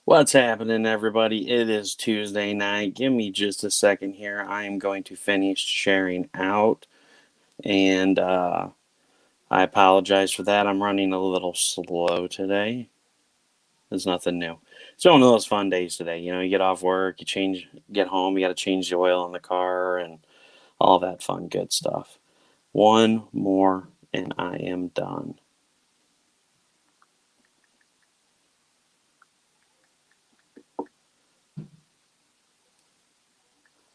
What's happening, everybody? It is Tuesday night. Give me just a second here. I am going to finish sharing out, and I apologize for that. I'm running a little slow today. There's nothing new. It's one of those fun days today. You know, you get off work, get home, you got to change the oil in the car, and all that fun, good stuff. One more, and I am done.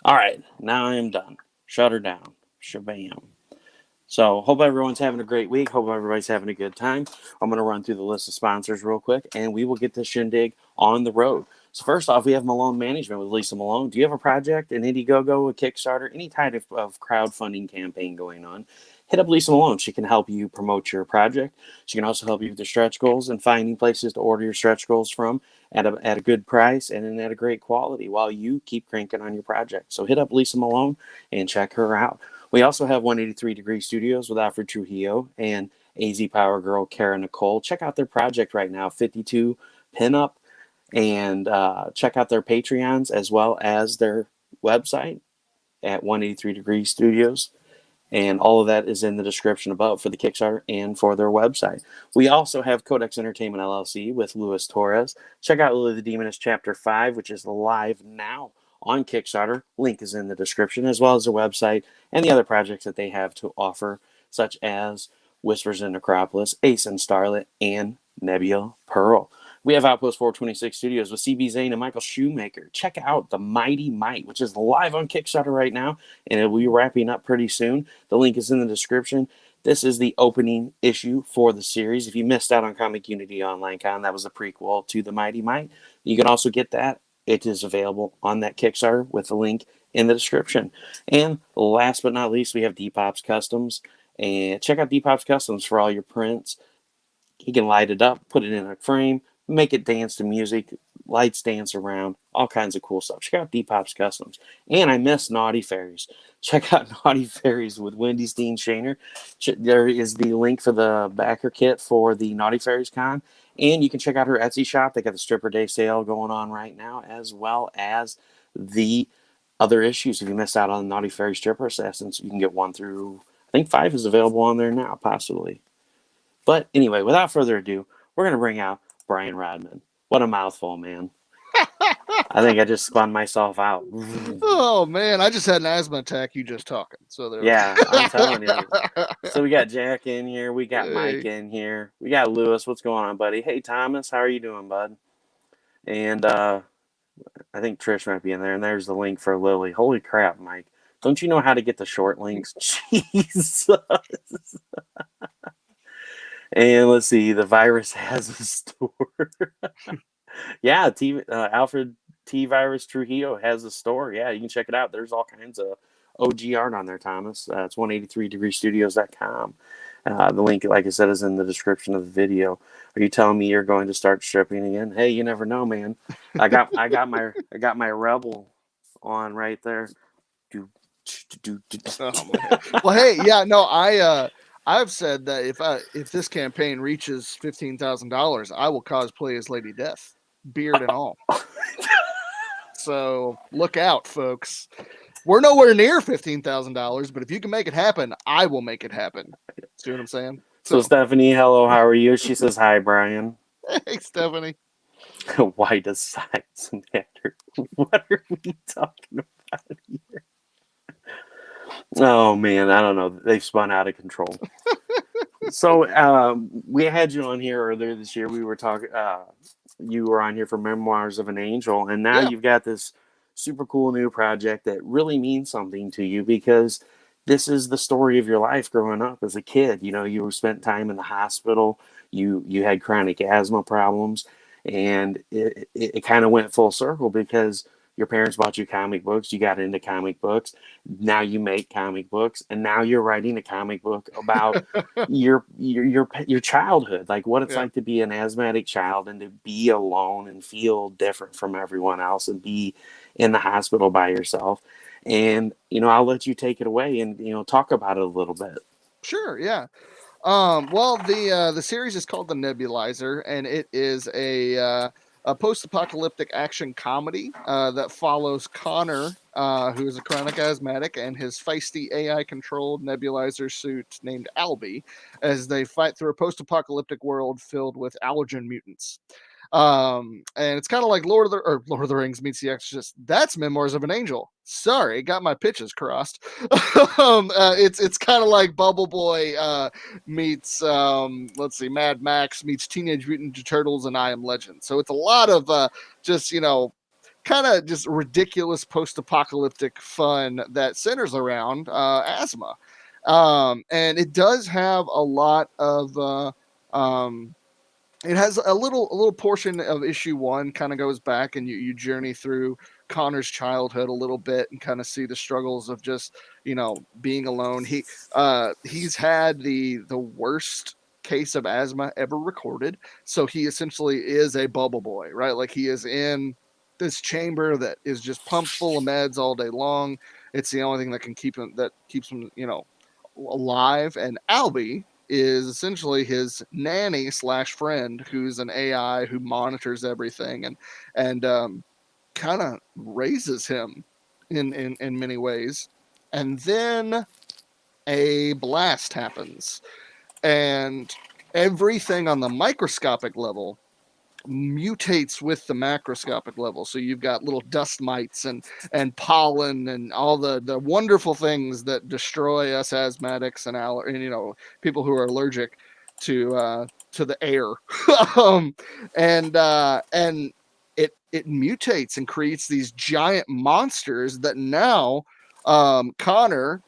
All right, now I am done. Shut her down. Shabam. So, hope everyone's having a great week. Hope everybody's having a good time. I'm going to run through the list of sponsors real quick, and we will get this shindig on the road. So, first off, we have Melone Management with Lisa Malone. Do you have a project, an Indiegogo, a Kickstarter, any type of crowdfunding campaign going on? Hit up Lisa Malone. She can help you promote your project. She can also help you with your stretch goals and finding places to order your stretch goals from at a good price and at a great quality while you keep cranking on your project. So, hit up Lisa Malone and check her out. We also have 183 Degree Studios with Alfred Trujillo and AZ Power Girl Kara Nicole. Check out their project right now, 52 Pinup, and check out their Patreons as well as their website at 183 Degree Studios. And all of that is in the description above for the Kickstarter and for their website. We also have Codex Entertainment LLC with Luis Torres. Check out Lily the Demoness Chapter 5, which is live now on Kickstarter. Link is in the description, as well as their website and the other projects that they have to offer, such as Whispers in Necropolis, Ace and Starlet, and Nebula Pearl. We have Outpost 426 Studios with CB Zane and Michael Shoemaker. Check out the Mighty Mite, which is live on Kickstarter right now, and it will be wrapping up pretty soon. The link is in the description. This is the opening issue for the series. If you missed out on Comic Unity Online Con, that was a prequel to the Mighty Mite. You can also get that. It is available on that Kickstarter with the link in the description. And last but not least, we have DPopp Customz. And check out DPopp Customz for all your prints. He can light it up, put it in a frame, make it dance to music, lights dance around, all kinds of cool stuff. Check out DPopp Customz. And I miss Naughty Fairies. Check out Naughty Fairies with Wendy Steen Shaner. There is the link for the backer kit for the Naughty Fairies Con. And you can check out her Etsy shop. They got the Stripper Day sale going on right now, as well as the other issues. If you missed out on Naughty Fairy Stripper Assassins, you can get 1 through, I think 5 is available on there now, possibly. But anyway, without further ado, we're going to bring out Brian Rodman. What a mouthful, man. I think I just spun myself out. Oh man, I just had an asthma attack. You just talking, so there. Yeah, I'm telling you. So we got Jack in here. We got Mike Hey. in here. We got Lewis. What's going on, buddy? Hey, Thomas. How are you doing, bud? And I think Trish might be in there. And there's the link for Lily. Holy crap, Mike. Don't you know how to get the short links? Jesus. And let's see. The virus has a store. Yeah, Alfred T. Virus Trujillo has a store. Yeah, you can check it out. There's all kinds of OG art on there, Thomas. It's 183degreestudios.com. The link, like I said, is in the description of the video. Are you telling me you're going to start stripping again? Hey, you never know, man. I got my Rebel on right there. Oh, man. Well, hey, yeah, no, I've said that if this campaign reaches $15,000, I will cosplay as Lady Death, beard and all. So look out, folks. We're nowhere near $15,000, but if you can make it happen, I will make it happen. See what I'm saying? So Stephanie, hello, how are you? She says hi, Brian. Hey, Stephanie. Why does size matter? What are we talking about here? Oh man, I don't know. They've spun out of control. So we had you on here earlier this year. We were talking. You were on here for Memoirs of an Angel, and now you've got this super cool new project that really means something to you because this is the story of your life growing up as a kid. You know, you spent time in the hospital. You had chronic asthma problems, and it kind of went full circle because your parents bought you comic books. You got into comic books. Now you make comic books, and now you're writing a comic book about your childhood, like what it's like to be an asthmatic child and to be alone and feel different from everyone else and be in the hospital by yourself. And I'll let you take it away and talk about it a little bit. Sure, yeah. Well, the series is called the Nebulizer, and it is a a post-apocalyptic action comedy that follows Connor, who is a chronic asthmatic, and his feisty AI-controlled nebulizer suit named Albie, as they fight through a post-apocalyptic world filled with allergen mutants. And it's kind of like Lord of the Rings meets The Exorcist. That's Memoirs of an Angel. Sorry, got my pitches crossed. It's kind of like Bubble Boy meets let's see, Mad Max meets Teenage Mutant Ninja Turtles and I Am Legend. So it's a lot of just kind of just ridiculous post-apocalyptic fun that centers around asthma, and it does have a lot of it has a little portion of issue 1 kind of goes back, and you journey through Connor's childhood a little bit and kind of see the struggles of just being alone. He's had the worst case of asthma ever recorded, so he essentially is a bubble boy, right? Like, he is in this chamber that is just pumped full of meds all day long. It's the only thing that keeps him alive. And Albie is essentially his nanny / friend, who's an AI who monitors everything and kind of raises him in many ways. And then a blast happens, and everything on the microscopic level mutates with the macroscopic level. So you've got little dust mites and pollen and all the wonderful things that destroy us asthmatics and people who are allergic to the air. And it mutates and creates these giant monsters that now Connor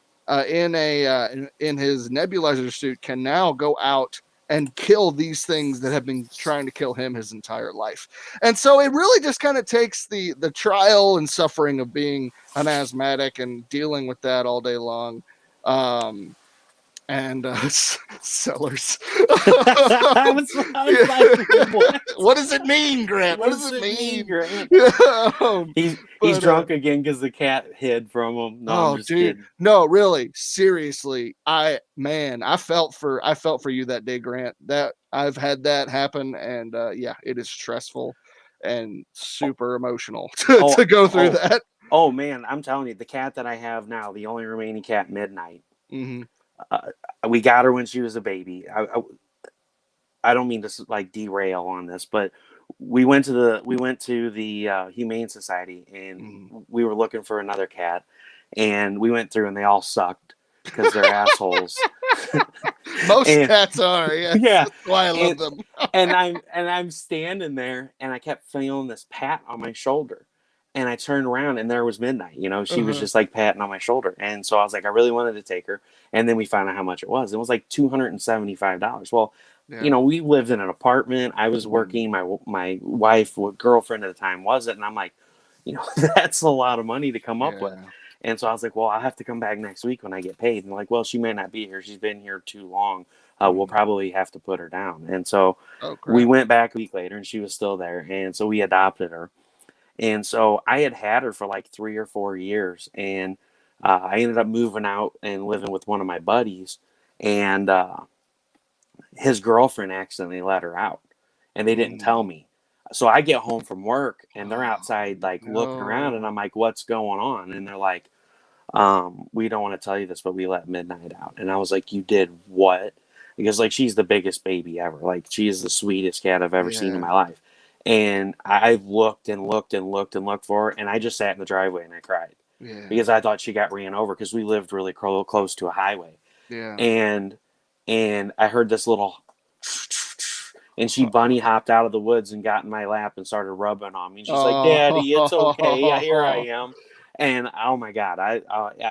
in his nebulizer suit can now go out and kill these things that have been trying to kill him his entire life. And so it really just kind of takes the trial and suffering of being an asthmatic and dealing with that all day long. And sellers. I was like, what does it mean, Grant? What does it mean, Grant? He's drunk again because the cat hid from him. No, I'm just kidding. No, really, seriously. I felt for you that day, Grant. That I've had that happen, and yeah, it is stressful and super emotional to go through that. Oh man, I'm telling you, the cat that I have now, the only remaining cat, Midnight. Mm-hmm. We got her when she was a baby. I don't mean to like derail on this, but we went to the Humane Society, and we were looking for another cat, and we went through, and they all sucked because they're assholes. Most cats are, yeah. That's why I love them. and I'm standing there, and I kept feeling this pat on my shoulder. And I turned around, and there was Midnight. She was just like patting on my shoulder. And so I was like, I really wanted to take her. And then we found out how much it was. It was like $275. Well, we lived in an apartment. I was working. My wife, girlfriend at the time, wasn't. And I'm like, that's a lot of money to come up with. And so I was like, well, I'll have to come back next week when I get paid. And like, well, she may not be here. She's been here too long. We'll probably have to put her down. And so we went back a week later, and she was still there. And so we adopted her. And so I had her for like 3 or 4 years, and I ended up moving out and living with one of my buddies, and his girlfriend accidentally let her out, and they didn't tell me. So I get home from work, and they're outside like looking around, and I'm like, what's going on? And they're like, we don't want to tell you this, but we let Midnight out. And I was like, you did what? Because like, she's the biggest baby ever. Like, she is the sweetest cat I've ever seen in my life. And I looked and looked and looked and looked for her, and I just sat in the driveway and I cried because I thought she got ran over, because we lived really close to a highway. Yeah. And I heard this little, and she bunny hopped out of the woods and got in my lap and started rubbing on me. And she's like, Daddy, it's okay. Here I am. And oh my God,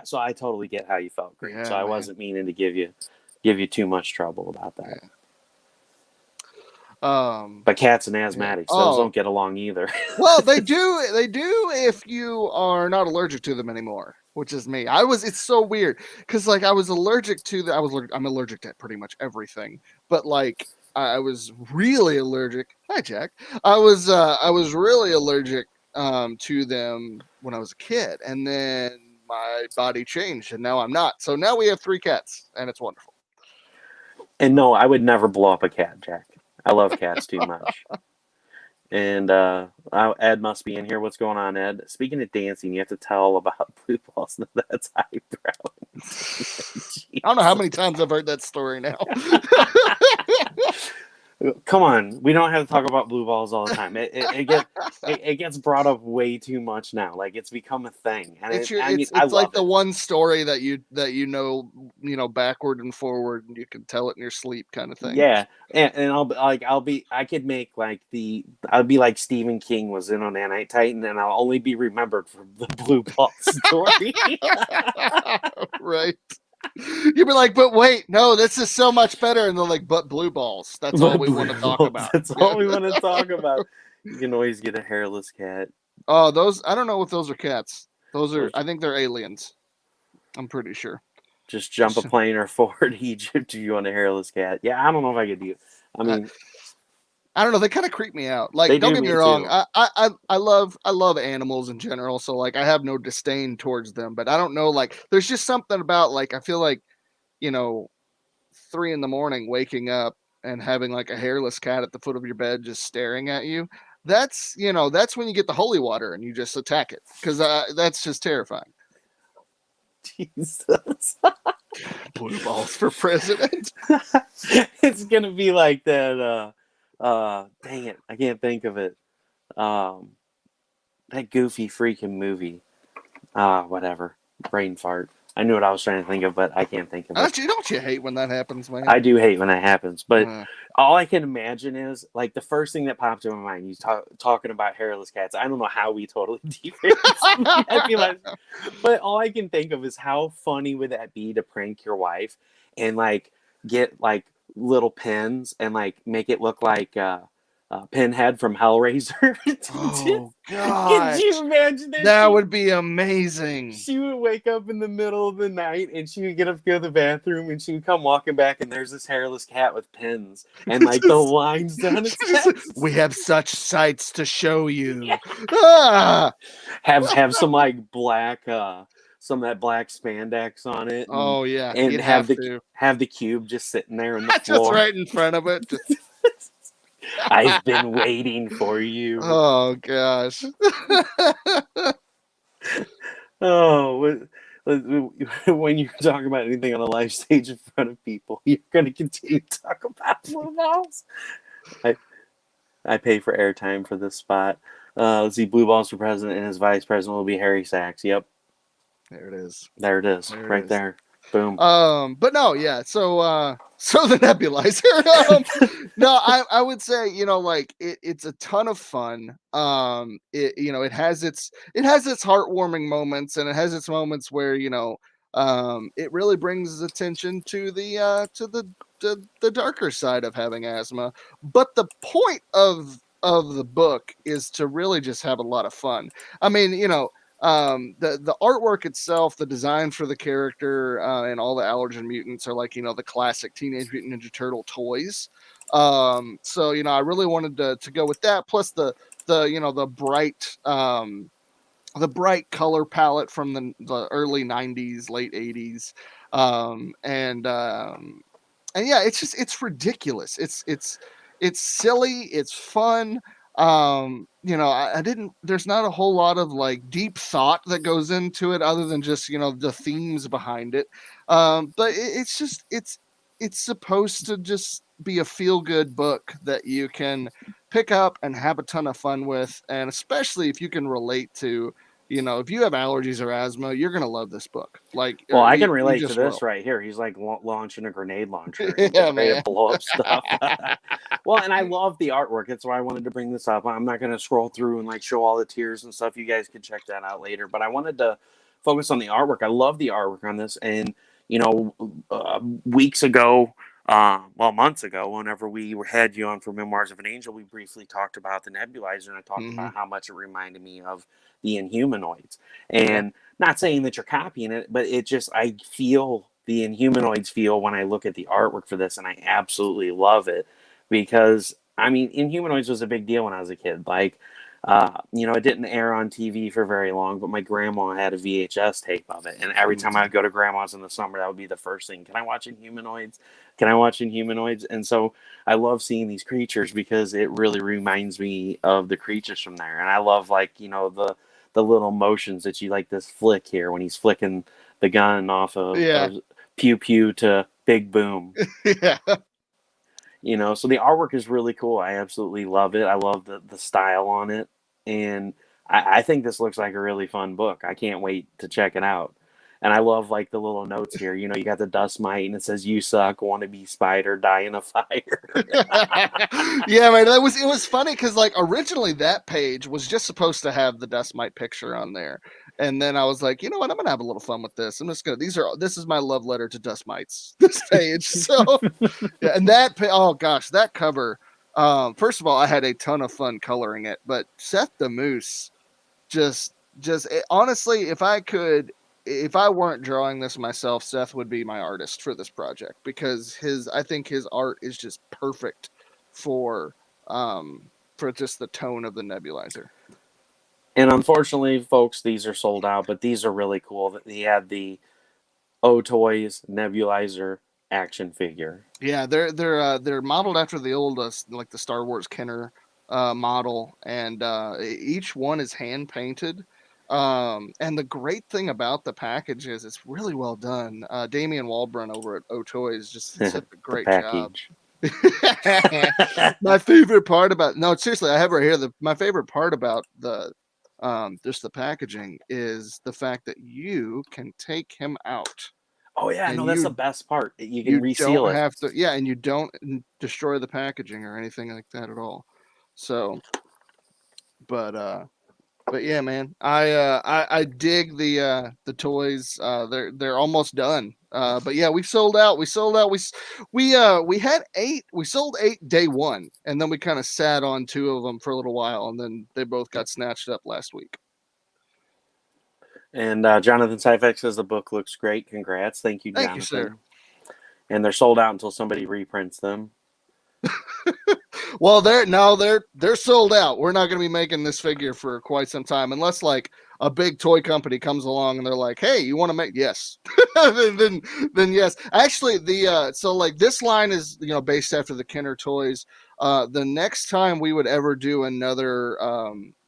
so I totally get how you felt, Grant. So I wasn't meaning to give you too much trouble about that. Yeah. But cats and asthmatics, those don't get along either. Well, they do if you are not allergic to them anymore, which is me. It's so weird, because like I'm allergic to pretty much everything, but like I was really allergic. Hi, Jack. I was really allergic to them when I was a kid, and then my body changed, and now I'm not. So now we have 3 cats, and it's wonderful. And no, I would never blow up a cat, Jack. I love cats too much. And Ed must be in here. What's going on, Ed? Speaking of dancing, you have to tell about Blue Balls. No, that's eyebrow. I don't know how many times I've heard that story now. Come on, we don't have to talk about blue balls all the time. It gets brought up way too much now. Like it's become a thing, and I it's like love the it. one story that you know backward and forward, and you can tell it in your sleep, kind of thing. Yeah, and I could make like I'll be like Stephen King was in on Nanite Titan, and I'll only be remembered for the blue ball story. Right. You'd be like, but wait, no, this is so much better. And they're like, but blue balls. That's all But we want to blue talk balls, about. that's all we want to talk about. You can always get a hairless cat. Oh, those, I don't know if those are cats. Those- I think they're aliens. I'm pretty sure. Just jump a plane or forward Egypt if you want a hairless cat. Yeah, I don't know if I could do. I mean, I don't know. They kind of creep me out. Like, they don't do get me me wrong. too. I love animals in general. So like, I have no disdain towards them. But I don't know. Like, there's just something about like I feel like, you know, 3 a.m. waking up and having like a hairless cat at the foot of your bed just staring at you. That's that's when you get the holy water and you just attack it, because that's just terrifying. Jesus. Blue balls for president. It's gonna be like that. Dang it, I can't think of it. That goofy freaking movie. Whatever. Brain fart. I knew what I was trying to think of, but I can't think of it. Don't you hate when that happens, man? I do hate when that happens, but all I can imagine is like the first thing that popped in my mind. You talking about hairless cats. I don't know how we totally derailed, but all I can think of is how funny would that be to prank your wife and like get like little pins and like make it look like Pinhead from Hellraiser. Oh god! Could you imagine that? That would be amazing. She would wake up in the middle of the night and she would get up to go to the bathroom and she would come walking back and there's this hairless cat with pins and like the lines down its chest. We have such sights to show you. Yeah. Ah! Have some like black some of that black spandex on it. Oh yeah, and you'd have to have the cube just sitting there in the just floor. right in front of it. Just... I've been waiting for you. Oh gosh. Oh, when you're talking about anything on a live stage in front of people, you're going to continue to talk about blue balls. I pay for airtime for this spot. Let's see, blue balls for president and his vice president will be Harry Sachs. Yep. There it is. There it is. Right there. Boom. But no, yeah. So the nebulizer. No, I would say, like it's a ton of fun. It has its heartwarming moments, and it has its moments where it really brings attention to the darker side of having asthma. But the point of the book is to really just have a lot of fun. I mean, the artwork itself, the design for the character, and all the allergen mutants are like the classic Teenage Mutant Ninja Turtle toys. So I really wanted to go with that, plus the bright color palette from the early 90s, late 80s. And yeah, it's ridiculous. It's silly, it's fun. There's not a whole lot of like deep thought that goes into it other than just the themes behind it. But it's supposed to just be a feel good book that you can pick up and have a ton of fun with, and especially if you can relate to if you have allergies or asthma, you're gonna love this book. Like, well, I can relate to this right here. He's like launching a grenade launcher, yeah, ready to blow up stuff. Well, and I love the artwork. That's why I wanted to bring this up. I'm not going to scroll through and like show all the tiers and stuff. You guys can check that out later. But I wanted to focus on the artwork. I love the artwork on this. And weeks ago, months ago, whenever we had you on for Memoirs of an Angel, we briefly talked about the Nebulizer, and I talked about how much it reminded me of the Inhumanoids. And not saying that you're copying it, but I feel the Inhumanoids feel when I look at the artwork for this, and I absolutely love it because, I mean, Inhumanoids was a big deal when I was a kid. Like, It didn't air on TV for very long, but my grandma had a VHS tape of it. And every time I would go to grandma's in the summer, that would be the first thing. Can I watch Inhumanoids? Can I watch Inhumanoids? And so I love seeing these creatures because it really reminds me of the creatures from there. And I love, like, the little motions that you like, this flick here when he's flicking the gun off of pew pew to big boom. Yeah. So the artwork is really cool. I absolutely love it. I love the style on it. And I think this looks like a really fun book. I can't wait to check it out. And I love, like, the little notes here. You got the dust mite, and it says, "You suck, want to be spider, die in a fire." Yeah, man. It was funny because, like, originally that page was just supposed to have the dust mite picture on there. And then I was like, you know what? I'm gonna have a little fun with this. I'm just gonna. This is my love letter to dust mites. This page. So, yeah, and oh gosh, that cover. First of all, I had a ton of fun coloring it, but Seth the Moose, honestly, if I weren't drawing this myself, Seth would be my artist for this project because I think his art is just perfect for just the tone of the nebulizer. And unfortunately, folks, these are sold out, but these are really cool. He had the O-Toys Nebulizer action figure. Yeah, they're modeled after the old like the Star Wars Kenner model, and each one is hand painted. And the great thing about the package is it's really well done. Damian Waldron over at O-Toys just did a great job. My favorite part about seriously, I have right here my favorite part about the just the packaging is the fact that you can take him out. Oh yeah, no, that's the best part. You can reseal it. Have to, and you don't destroy the packaging or anything like that at all. So, but yeah, man, I dig the toys. They're almost done. But yeah, we sold out. We had 8. We sold 8 day one, and then we kind of sat on 2 of them for a little while, and then they both got snatched up last week. And Jonathan Syfex says the book looks great. Congrats. Thank you, Jonathan. Thank you, sir. And they're sold out until somebody reprints them. Well, they're sold out. We're not going to be making this figure for quite some time unless, like, a big toy company comes along and they're like, "Hey, you want to make?" Yes. then yes. Actually, so like this line is based after the Kenner toys. The next time we would ever do another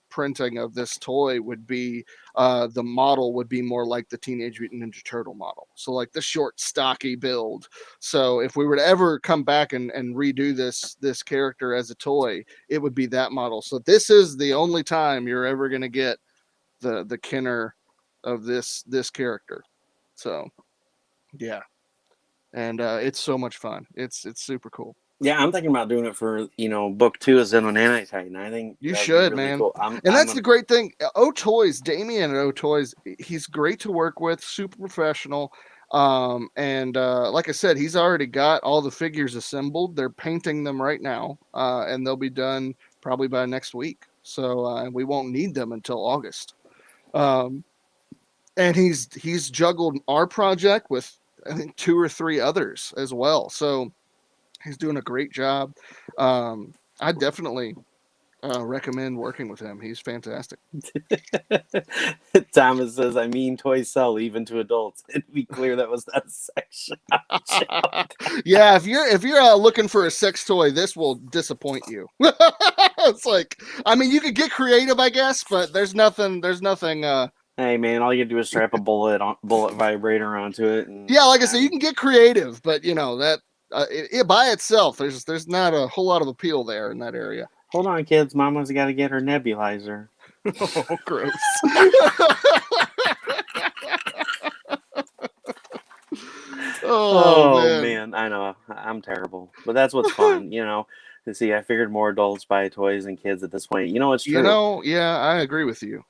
printing of this toy would be the model would be more like the Teenage Mutant Ninja Turtle model, so like the short stocky build. So if we were to ever come back and redo this character as a toy, it would be that model. So this is the only time you're ever going to get the Kenner of this character. So yeah, and it's so much fun. It's super cool. Yeah, I'm thinking about doing it for, book 2 of Xenonanite Titan. I think you should, really, man. Cool. That's the great thing. O-Toys, Damian at O-Toys, he's great to work with, super professional. And like I said, he's already got all the figures assembled. They're painting them right now, and they'll be done probably by next week. So we won't need them until August. And he's juggled our project with, I think, 2 or 3 others as well. So he's doing a great job. I definitely recommend working with him. He's fantastic. Thomas says, "I mean, toys sell even to adults." To be clear, that was that section. Yeah, if you're looking for a sex toy, this will disappoint you. It's like, I mean, you could get creative, I guess, but there's nothing. Hey man, all you do is strap a bullet vibrator onto it. And, yeah, like I said, you can get creative, but that. It by itself, there's not a whole lot of appeal there in that area. Hold on, kids. Mama's got to get her nebulizer. Oh, gross. Oh man, I know. I'm terrible, but that's what's fun, To see, I figured more adults buy toys than kids at this point. It's true. Yeah, I agree with you.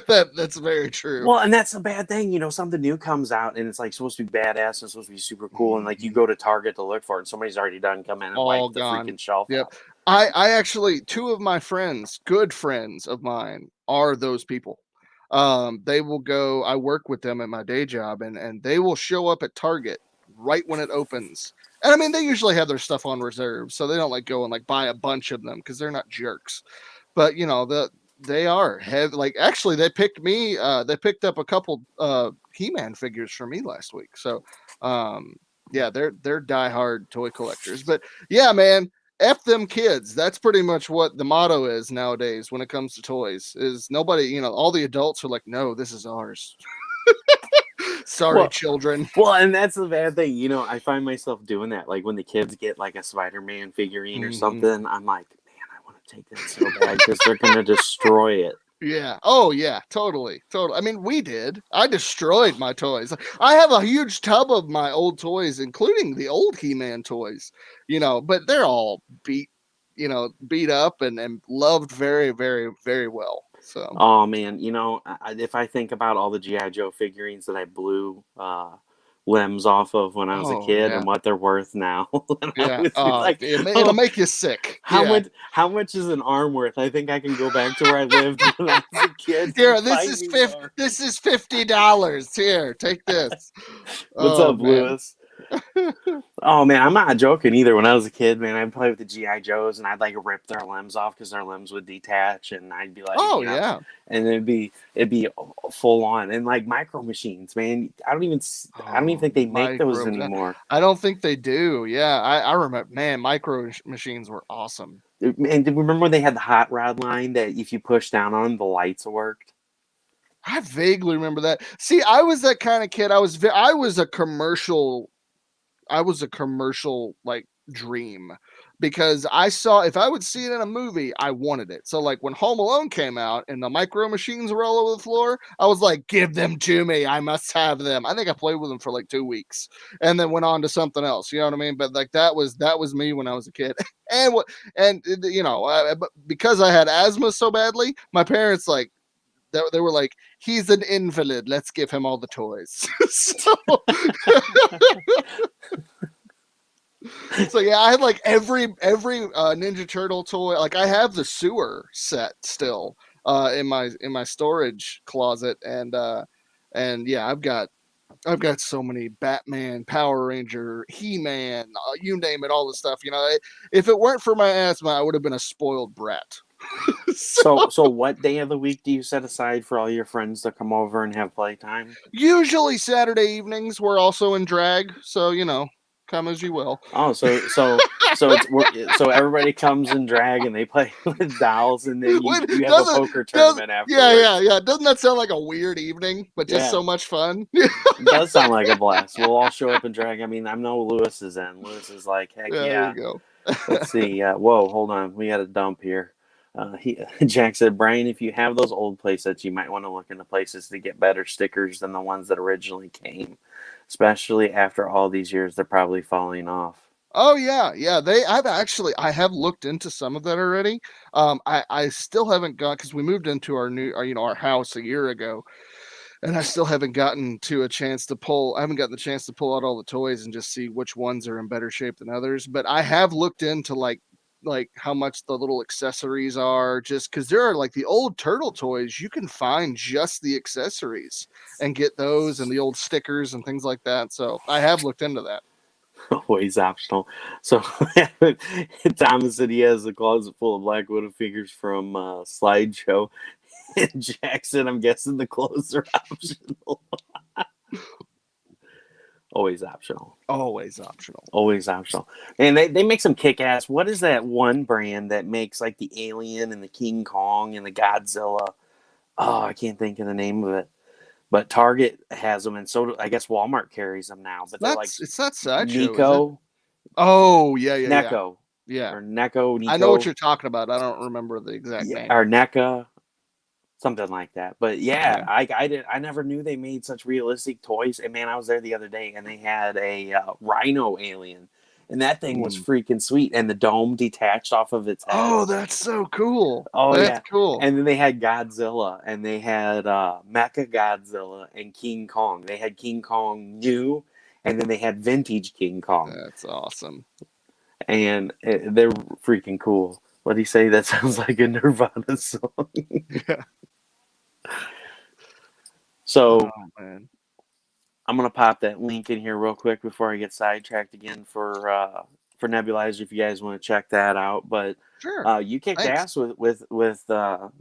That's very true. Well, and that's a bad thing. Something new comes out and it's like supposed to be badass and supposed to be super cool, and like you go to Target to look for it, and somebody's already done come in and wipe the freaking shelf. Yep. I actually, 2 of my friends, good friends of mine, are those people. They will go. I work with them at my day job, and they will show up at Target right when it opens. And I mean, they usually have their stuff on reserve, so they don't go and buy a bunch of them because they're not jerks. But They are heavy. Like actually, they picked me. They picked up a couple He-Man figures for me last week. So, yeah, they're diehard toy collectors. But yeah, man, F them kids. That's pretty much what the motto is nowadays when it comes to toys. Is nobody, all the adults are like, no, this is ours. Sorry, Well, children. Well, and that's the bad thing. I find myself doing that. Like when the kids get like a Spider-Man figurine or something, I'm like, man, I want to take that so bad because they're going to destroy it. Yeah. Oh, yeah. Totally. Totally. I mean, we did. I destroyed my toys. I have a huge tub of my old toys, including the old He-Man toys, but they're all beat up and loved very, very, very well. So, Oh man, if I think about all the GI Joe figurines that I blew limbs off of when I was a oh, kid yeah. and what they're worth now, and I Yeah. was like, It'll make you sick. how Yeah. much is an arm worth? I think I can go back to where I lived when I was a kid. Here, This is $50. Here, take this. What's Oh, up, man. Lewis? Oh man, I'm not joking either. When I was a kid, man, I'd play with the GI Joes and I'd like rip their limbs off because their limbs would detach, and I'd be like, Oh, yeah. and it'd be full on, and like Micro Machines, man. I don't even think they make those anymore. I don't think they do. Yeah, I remember. Man, Micro Machines were awesome. And do you remember when they had the hot rod line that if you push down on them, the lights worked? I vaguely remember that. See, I was that kind of kid. I was a commercial. I was a commercial like dream because if I would see it in a movie, I wanted it. So like when Home Alone came out and the Micro Machines were all over the floor, I was like, give them to me. I must have them. I think I played with them for like 2 weeks and then went on to something else. You know what I mean? But like that was me when I was a kid. But because I had asthma so badly, my parents like they were like, he's an invalid. Let's give him all the toys. So yeah, I had like every Ninja Turtle toy. Like I have the sewer set still in my storage closet, and yeah, I've got so many Batman, Power Ranger, He-Man, you name it, all the stuff. If it weren't for my asthma, I would have been a spoiled brat. So what day of the week do you set aside for all your friends to come over and have playtime? Usually Saturday evenings. We're also in drag, so come as you will. Oh, so everybody comes in drag and they play with dolls, and then you have a poker tournament afterwards. Yeah. Doesn't that sound like a weird evening, but just so much fun? It does sound like a blast. We'll all show up in drag. I mean, I know Lewis is in. Lewis is like, heck yeah. There you go. Let's see. Whoa, hold on. We got a dump here. Jack said, Brian, if you have those old playsets, you might want to look into places to get better stickers than the ones that originally came. Especially after all these years, they're probably falling off. Oh yeah. I have looked into some of that already. I still haven't got, because we moved into our house a year ago, and I still haven't gotten to a chance to pull. I haven't gotten the chance to pull out all the toys and just see which ones are in better shape than others. But I have looked into like how much the little accessories are, just because there are like the old turtle toys, you can find just the accessories and get those and the old stickers and things like that. So I have looked into that. Always optional. So Thomas said he has a closet full of Black Widow figures from Slideshow. And Jackson, I'm guessing the clothes are optional. Always optional. Always optional. Always optional. And they make some kick-ass. What is that one brand that makes like the Alien and the King Kong and the Godzilla? Oh, I can't think of the name of it. But Target has them, and so I guess Walmart carries them now. But they're like, it's not Sideshow. Nico. Oh yeah. Neko. Yeah. Or Neko. Nico. I know what you're talking about. I don't remember the exact name. Or NECA. Something like that. But yeah, I never knew they made such realistic toys. And man, I was there the other day and they had a rhino alien. And that thing was freaking sweet. And the dome detached off of its head. Oh, that's so cool. Oh, that's cool. And then they had Godzilla. And they had Mecha Godzilla and King Kong. They had King Kong new. And then they had vintage King Kong. That's awesome. And they're freaking cool. What do you say? That sounds like a Nirvana song. Yeah. So, man. I'm going to pop that link in here real quick before I get sidetracked again for for Nebulizer if you guys want to check that out. But Sure. you kicked Thanks. ass with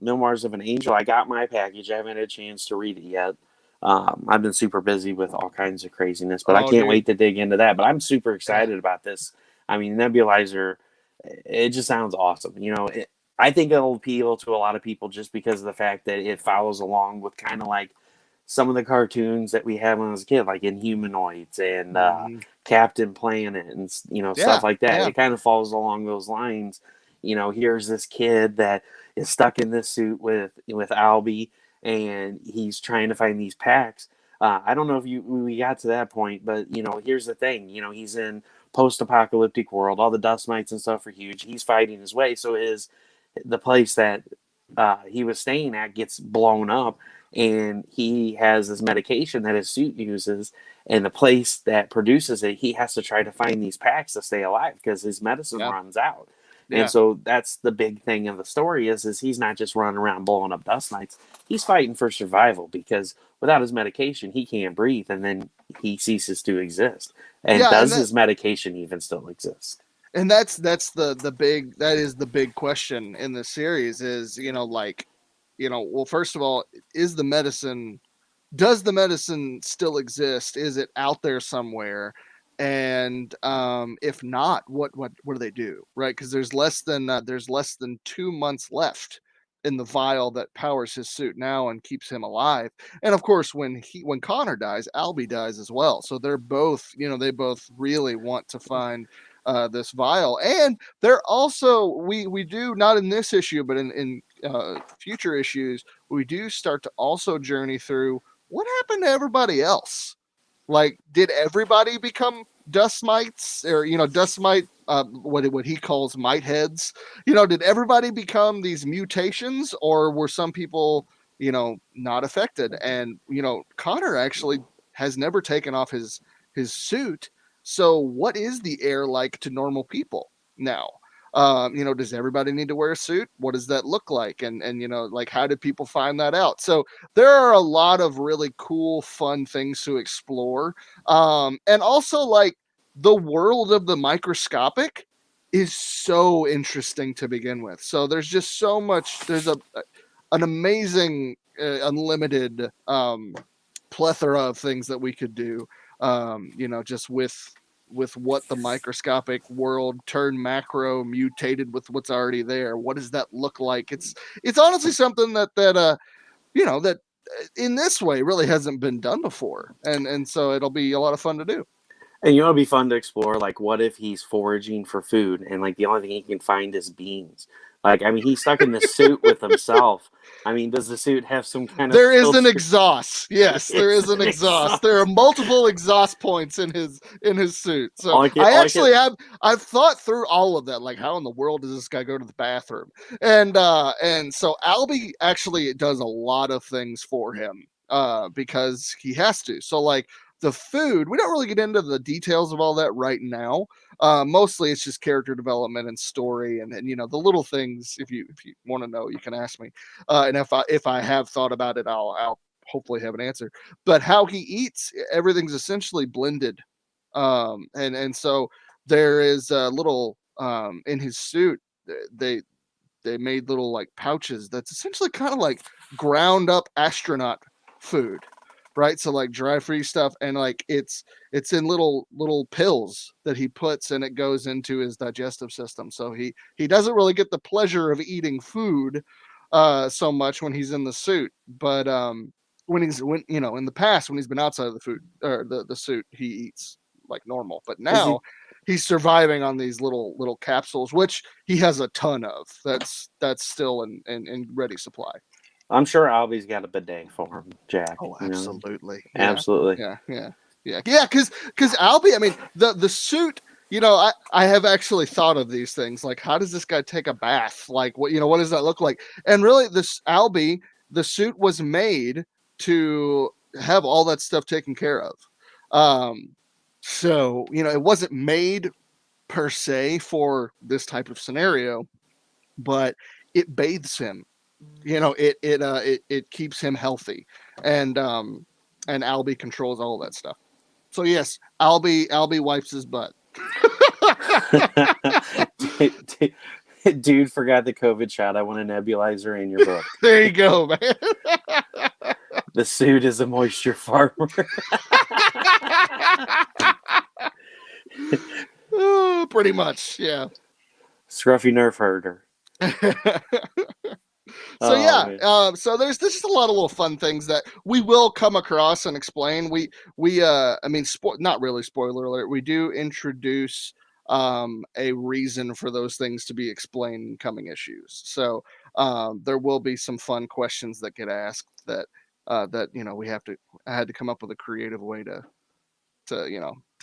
Memoirs of an Angel. I got my package. I haven't had a chance to read it yet. I've been super busy with all kinds of craziness, but I Oh, can't dude. wait to dig into that. But I'm super Yeah. excited about this. I mean, Nebulizer, it just sounds awesome. I think it'll appeal to a lot of people just because of the fact that it follows along with kind of like some of the cartoons that we had when I was a kid, like Inhumanoids and Mhm. Captain Planet and Yeah. stuff like that. Yeah. It kind of falls along those lines. Here's this kid that is stuck in this suit with Albie, and he's trying to find these packs. I don't know if we got to that point, but here's the thing. He's in post-apocalyptic world. All the dust mites and stuff are huge. He's fighting his way, so the place that he was staying at gets blown up, and he has this medication that his suit uses, and the place that produces it, he has to try to find these packs to stay alive because his medicine Yeah. runs out. And Yeah. so that's the big thing of the story is he's not just running around blowing up dust mites. He's fighting for survival because without his medication, he can't breathe, and then he ceases to exist. And Yeah. does his medication even still exist? And that's the big, that is the big question in the series is, well, first of all, does the medicine still exist? Is it out there somewhere? And if not, what do they do, right? Because there's less than 2 months left in the vial that powers his suit now and keeps him alive. And of course, when Connor dies, Albie dies as well. So they're both, they both really want to find this vial. And they're also, we do, not in this issue, but in future issues, we do start to also journey through what happened to everybody else. Like, did everybody become dust mites, or dust mite, what he calls mite heads? Did everybody become these mutations, or were some people not affected? And Connor actually has never taken off his suit. So what is the air like to normal people now? Does everybody need to wear a suit? What does that look like? And like, how did people find that out? So there are a lot of really cool, fun things to explore. And also, like, the world of the microscopic is so interesting to begin with. So there's just so much. There's an amazing, unlimited plethora of things that we could do. Just with what the microscopic world turned macro mutated with what's already there. What does that look like? It's honestly something that in this way really hasn't been done before, and so it'll be a lot of fun to do. And it'll be fun to explore, like, what if he's foraging for food and, like, the only thing he can find is beans? Like, I mean, he's stuck in the suit with himself. I mean, does the suit have some kind of There is an filter? exhaust. Yes, there is an exhaust. There are multiple exhaust points in his suit. So I've thought through all of that. Like, how in the world does this guy go to the bathroom? And so Albie actually does a lot of things for him because he has to. So, like, the food, we don't really get into the details of all that right now. Mostly it's just character development and story, and the little things. If you want to know, you can ask me. And if I have thought about it, I'll hopefully have an answer. But how he eats, everything's essentially blended. And so there is a little in his suit. They made little, like, pouches that's essentially kind of like ground up astronaut food, right? So, like, dry freeze stuff, and like it's in little pills that he puts, and it goes into his digestive system. So he doesn't really get the pleasure of eating food so much when he's in the suit, but when in the past, when he's been outside of the food or the suit, he eats like normal. But now he's surviving on these little capsules, which he has a ton of. That's still in ready supply. I'm sure Albie's got a bidet for him, Jack. Oh, absolutely. Yeah. Absolutely. Yeah. Because Albie, I mean, the suit. I have actually thought of these things, like, how does this guy take a bath? Like, what does that look like? And really, this Albie, the suit was made to have all that stuff taken care of. So it wasn't made per se for this type of scenario, but it bathes him. It keeps him healthy, and Albie controls all that stuff. So yes, Albie wipes his butt. Dude forgot the COVID shot. I want a nebulizer in your book. There you go, man. The suit is a moisture farmer. Pretty much, yeah. Scruffy Nerf herder. So man. so there's just a lot of little fun things that we will come across and explain. I mean, not really spoiler alert. We do introduce a reason for those things to be explained in coming issues. So there will be some fun questions that get asked that I had to come up with a creative way to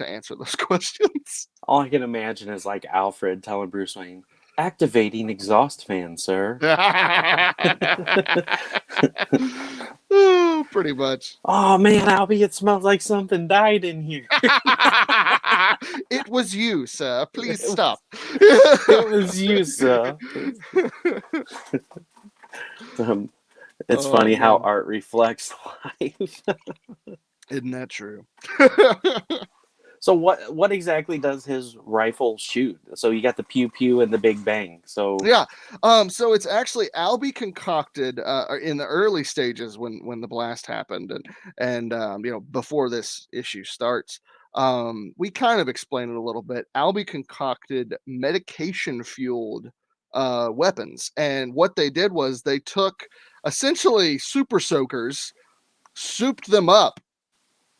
answer those questions. All I can imagine is like Alfred telling Bruce Wayne, "Activating exhaust fan, sir." Pretty much. Oh man, Albie, it smells like something died in here. It was you, sir. Please stop. It was you, sir. It's funny how art reflects life. Isn't that true? So what exactly does his rifle shoot? So you got the pew pew and the big bang. So yeah, so it's actually Albie concocted in the early stages when the blast happened and before this issue starts. We kind of explain it a little bit. Albie concocted medication fueled weapons, and what they did was they took essentially super soakers, souped them up,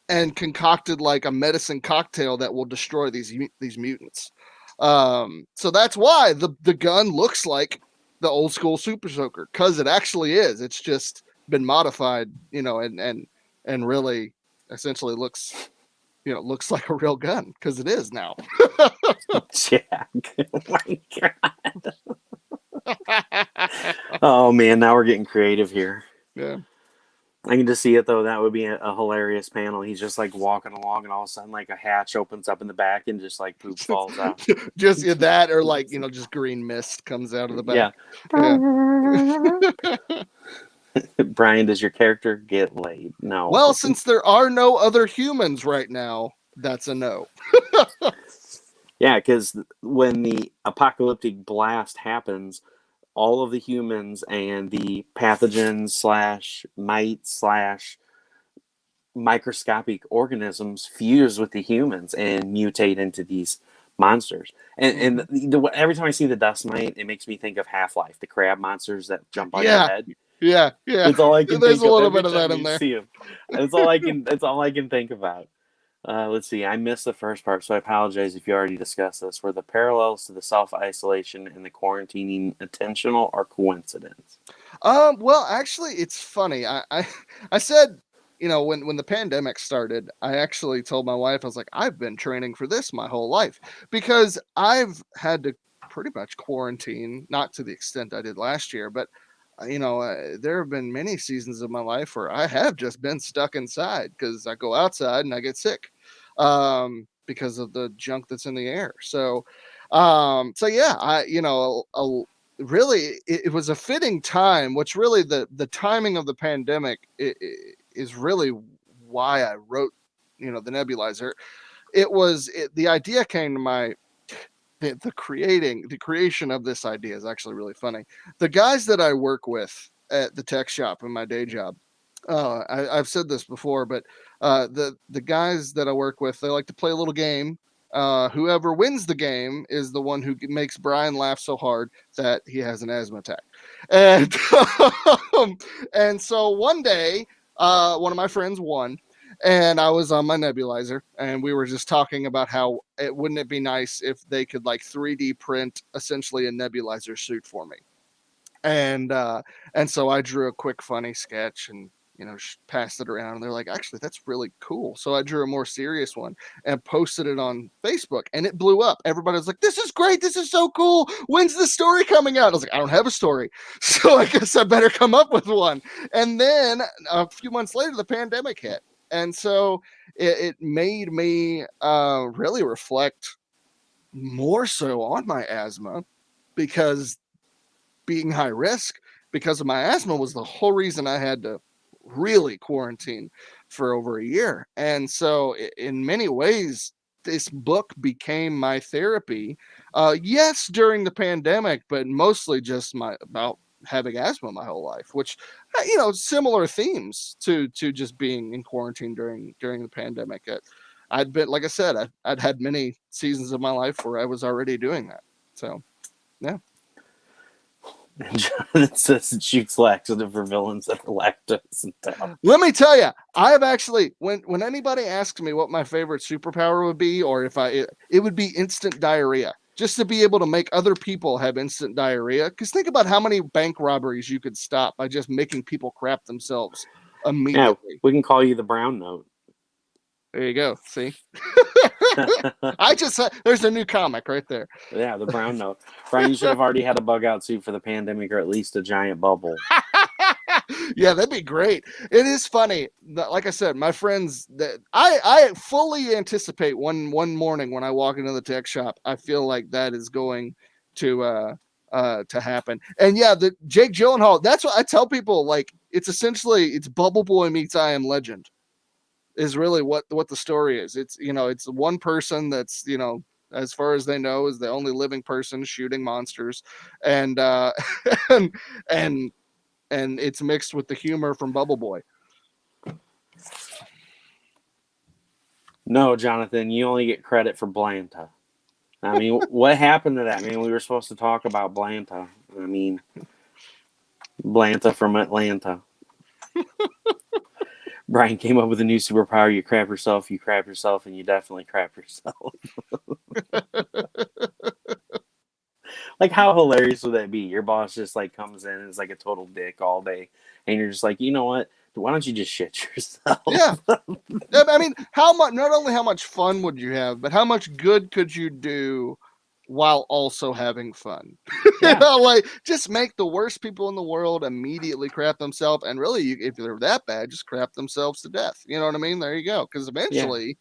and concocted like a medicine cocktail that will destroy these mutants. So that's why the gun looks like the old school super soaker, because it actually is. It's just been modified, and really essentially looks like a real gun, because it is now. Jack. Oh my god. Oh man, now we're getting creative here. Yeah. I can just see it though. That would be a hilarious panel. He's just like walking along, and all of a sudden, like a hatch opens up in the back, and just like poop falls out. Just that, or like just green mist comes out of the back. Yeah. Brian, does your character get laid? No. Well, since there are no other humans right now, that's a no. Yeah, because when the apocalyptic blast happens, all of the humans and the pathogens / mite / microscopic organisms fuse with the humans and mutate into these monsters. And every time I see the dust mite, it makes me think of Half-Life, the crab monsters that jump on your head. Yeah. It's all I can There's think a little of bit of that in there. See him. It's all I can think about. Let's see. I missed the first part, so I apologize if you already discussed this. Were the parallels to the self-isolation and the quarantining intentional or coincidence? Well, actually, it's funny. I said, when the pandemic started, I actually told my wife, I was like, I've been training for this my whole life, because I've had to pretty much quarantine, not to the extent I did last year, but there have been many seasons of my life where I have just been stuck inside because I go outside and I get sick because of the junk that's in the air. So yeah, really it was a fitting time, which really the timing of the pandemic is really why I wrote, the Nebulizer. The idea came to the creation of this idea is actually really funny. The guys that I work with at the tech shop in my day job, I've said this before, but the guys that I work with, they like to play a little game. Whoever wins the game is the one who makes Brian laugh so hard that he has an asthma attack. And and so one day, one of my friends won, and I was on my Nebulizer, and we were just talking about how wouldn't it be nice if they could like 3D print essentially a Nebulizer suit for me. And so I drew a quick funny sketch and passed it around, and they're like, actually, that's really cool. So I drew a more serious one and posted it on Facebook, and it blew up. Everybody was like, this is great, this is so cool, when's the story coming out? I was like, I don't have a story, so I guess I better come up with one. And then a few months later, the pandemic hit, and so it made me really reflect more so on my asthma, because being high risk because of my asthma was the whole reason I had to really quarantine for over a year. And so in many ways, this book became my therapy. Yes, during the pandemic, but mostly just about having asthma my whole life, which, similar themes to just being in quarantine during the pandemic. I'd been, like I said, I'd had many seasons of my life where I was already doing that. So, yeah. And Jonathan says it shoots laxative for villains that are lactose intolerant. Let me tell you, I have actually, when anybody asks me what my favorite superpower would be, or if it would be instant diarrhea, just to be able to make other people have instant diarrhea. Because think about how many bank robberies you could stop by just making people crap themselves immediately. Yeah, we can call you the brown note. There you go. See, there's a new comic right there. Yeah, the brown note. Brian, you should have already had a bug out suit for the pandemic, or at least a giant bubble. Yeah, that'd be great. It is funny. Like I said, my friends, that I fully anticipate one morning when I walk into the tech shop, I feel like that is going to happen. And yeah, the Jake Gyllenhaal, that's what I tell people. Like, it's Bubble Boy meets I Am Legend, is really what the story is. It's it's one person that's, as far as they know, is the only living person shooting monsters, and and and it's mixed with the humor from Bubble Boy. No, Jonathan, you only get credit for Blanta. I mean, what happened to that? I mean, we were supposed to talk about Blanta. I mean, Blanta from Atlanta. Brian came up with a new superpower. You crap yourself, and you definitely crap yourself. Like, how hilarious would that be? Your boss just like comes in and is like a total dick all day, and you're just like, you know what? Why don't you just shit yourself? Yeah. I mean, not only how much fun would you have, but how much good could you do while also having fun? Yeah. Like, just make the worst people in the world immediately crap themselves, and really, if they're that bad, just crap themselves to death. You know what I mean? There you go. Because eventually,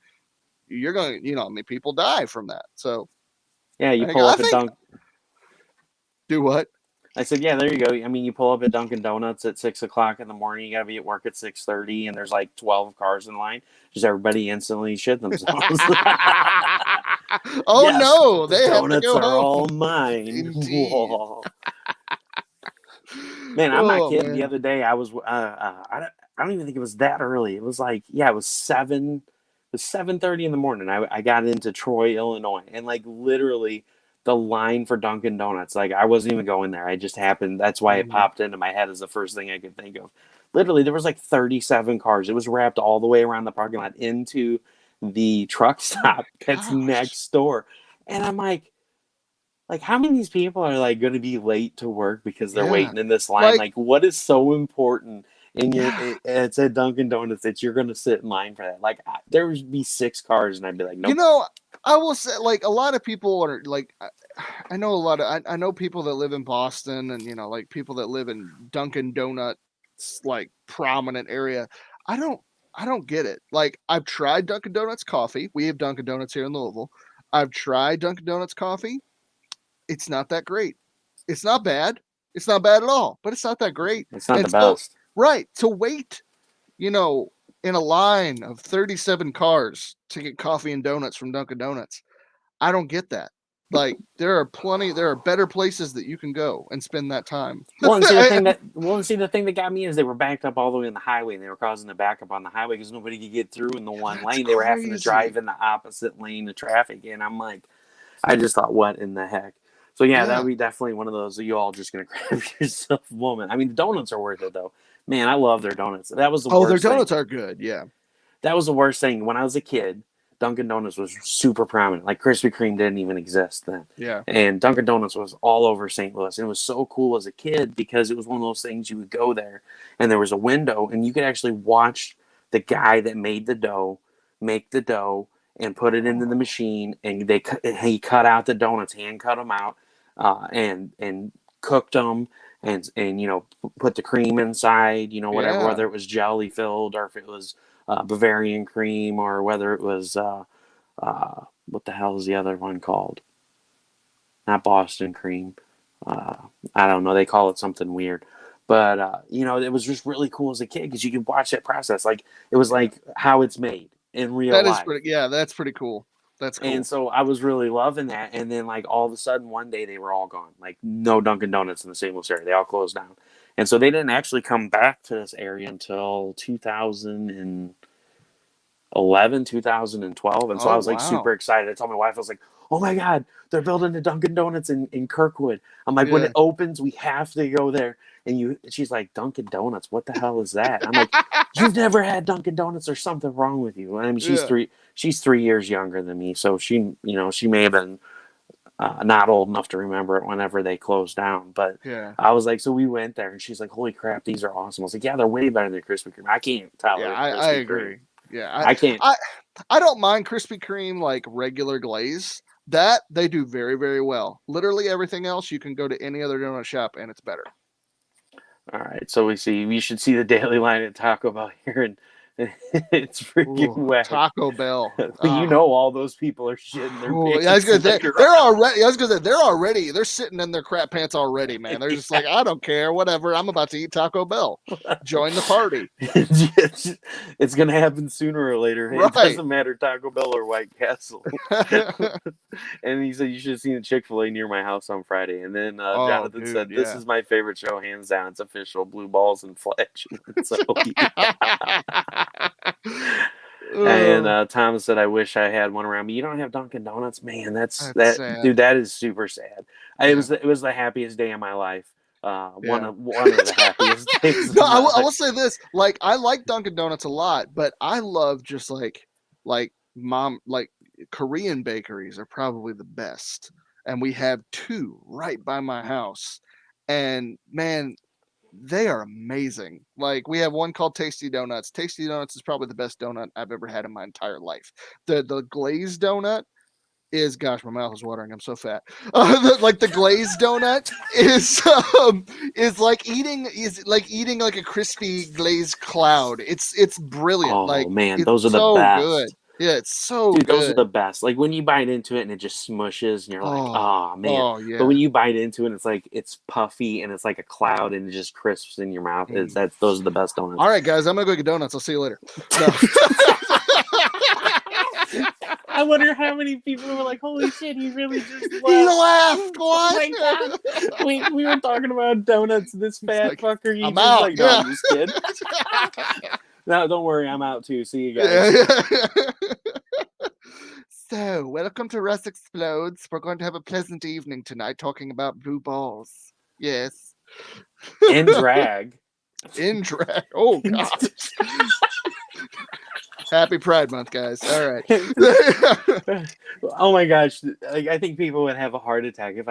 you're going to, people die from that. So, yeah, you pull up at Dunkin'. Do what? I said, yeah, there you go. I mean, you pull up at Dunkin' Donuts at 6 o'clock in the morning. You got to be at work at 6:30, and there's like 12 cars in line. Just everybody instantly shit themselves. Oh, yes, no, they have to go donuts are home. all mine. Man, I'm not kidding. Man. The other day, I was, I don't even think it was that early. It was like, it was 7:30 in the morning. I got into Troy, Illinois, and like literally the line for Dunkin' Donuts, like I wasn't even going there. I just happened. That's why it popped into my head as the first thing I could think of. Literally, there was like 37 cars. It was wrapped all the way around the parking lot into the truck stop that's next door. And I'm like, how many of these people are like going to be late to work because they're waiting in this line? Like, what is so important in your? It's at Dunkin' Donuts that you're going to sit in line for that. Like, there would be 6 cars, and I'd be like, nope. I will say, like, a lot of people are like, I know I know people that live in Boston, and like people that live in Dunkin' Donuts, like prominent area. I don't get it. Like, I've tried Dunkin' Donuts coffee. We have Dunkin' Donuts here in Louisville. I've tried Dunkin' Donuts coffee. It's not that great. It's not bad. It's not bad at all, but it's not that great. It's not the best. Right. To wait, in a line of 37 cars to get coffee and donuts from Dunkin' Donuts. I don't get that. Like, there are better places that you can go and spend that time. Well, and see the thing that got me is they were backed up all the way on the highway, and they were causing a backup on the highway because nobody could get through in the one lane. They were having to drive in the opposite lane of traffic, and I'm like, I just thought, what in the heck? So yeah, that would be definitely one of those you all just gonna grab yourself moment. I mean, the donuts are worth it though. Man, I love their donuts. That was the worst their donuts are good. Yeah, that was the worst thing when I was a kid. Dunkin' Donuts was super prominent. Like, Krispy Kreme didn't even exist then. Yeah. And Dunkin' Donuts was all over St. Louis. And it was so cool as a kid because it was one of those things you would go there and there was a window and you could actually watch the guy that made the dough make the dough and put it into the machine. And he cut out the donuts, hand cut them out, and cooked them and put the cream inside, whatever, whether it was jelly filled or if it was Bavarian cream, or whether it was what the hell is the other one called? Not Boston cream. I don't know. They call it something weird. But it was just really cool as a kid because you could watch that process. Like, it was like how it's made in real life. That's pretty cool. That's cool. And so I was really loving that. And then like all of a sudden one day they were all gone. Like no Dunkin' Donuts in the St. Louis area. They all closed down. And so they didn't actually come back to this area until 2011, 2012. And so I Oh, was like super wow. excited. I told my wife, I was like, oh my God, they're building a Dunkin' Donuts in Kirkwood. I'm like, when Yeah. it opens, we have to go there. And she's like, Dunkin' Donuts, what the hell is that? I'm like, you've never had Dunkin' Donuts. There's something wrong with you. I mean, she's Yeah. 3 years younger than me, so she may have been not old enough to remember it whenever they closed down. But Yeah. I was like, so we went there, and she's like, holy crap, these are awesome. I was like, yeah, they're way better than Krispy Kreme. I can't Yeah, tolerate I Krispy agree. Kreme. Yeah, I can't. I don't mind Krispy Kreme like regular glaze. That they do very, very well. Literally everything else, you can go to any other donut shop and it's better. All right, so we should see the daily line at Taco Bell here, and it's freaking Ooh, wet. Taco Bell. You know, all those people are shitting their Ooh, pants. yeah, I was gonna say, later they're on. already. I was gonna say they're sitting in their crap pants already, man. They're just like, I don't care, whatever. I'm about to eat Taco Bell. Join the party. It's gonna happen sooner or later. It Right. doesn't matter, Taco Bell or White Castle. And he said you should have seen the Chick-fil-A near my house on Friday. And then Oh, Jonathan dude, said, "This yeah. is my favorite show, hands down. It's official. Blue balls and flesh." So, and Thomas said, "I wish I had one around me." You don't have Dunkin' Donuts, man. That's That sad. dude. That is super sad. Yeah. It was the happiest day of my life. One Yeah. of the happiest days. No, of my I will life. say this. Like, I like Dunkin' Donuts a lot, but I love just like Korean bakeries are probably the best. And we have two right by my house. And man, they are amazing. Like, we have one called Tasty Donuts. Tasty Donuts is probably the best donut I've ever had in my entire life. The glazed donut is, gosh, my mouth is watering. I'm so fat. The glazed donut is like eating like a crispy glazed cloud. It's brilliant. Oh Like, man, it's those are the so best. good. Yeah, it's so Dude, good. those are the best. Like when you bite into it and it just smushes and you're like, oh man. Oh yeah. But when you bite into it, it's like it's puffy and it's like a cloud and it just crisps in your mouth. Those are the best donuts. All right, guys, I'm gonna go get donuts. I'll see you later. No. I wonder how many people were like, holy shit, he really just left. He laughed. Oh What? my God. We were talking about donuts. This fat like, fucker. He I'm just out. like, no, Yeah. I'm just kidding. No, don't worry. I'm out too. See you guys. So, welcome to Russ Explodes. We're going to have a pleasant evening tonight talking about blue balls. Yes. In drag. In drag. Oh, God. Happy Pride Month, guys. All right. Oh my gosh. Like, I think people would have a heart attack if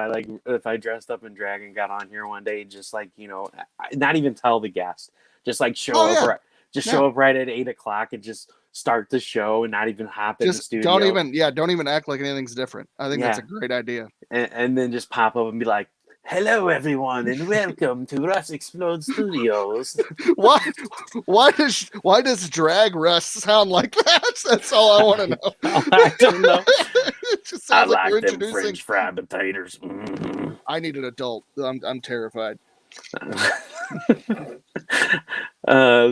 I dressed up in drag and got on here one day, just like, not even tell the guest. Just like show up right at 8:00 and just start the show and not even hop in the studio. Don't even act like anything's different. I think that's a great idea. And then just pop up and be like, hello everyone and welcome to Russ Explode Studios. Why does drag Russ sound like that? That's all I want to know. I don't know. It just sounds I like you're them introducing French fried potatoes. Mm-hmm. I need an adult. I'm terrified.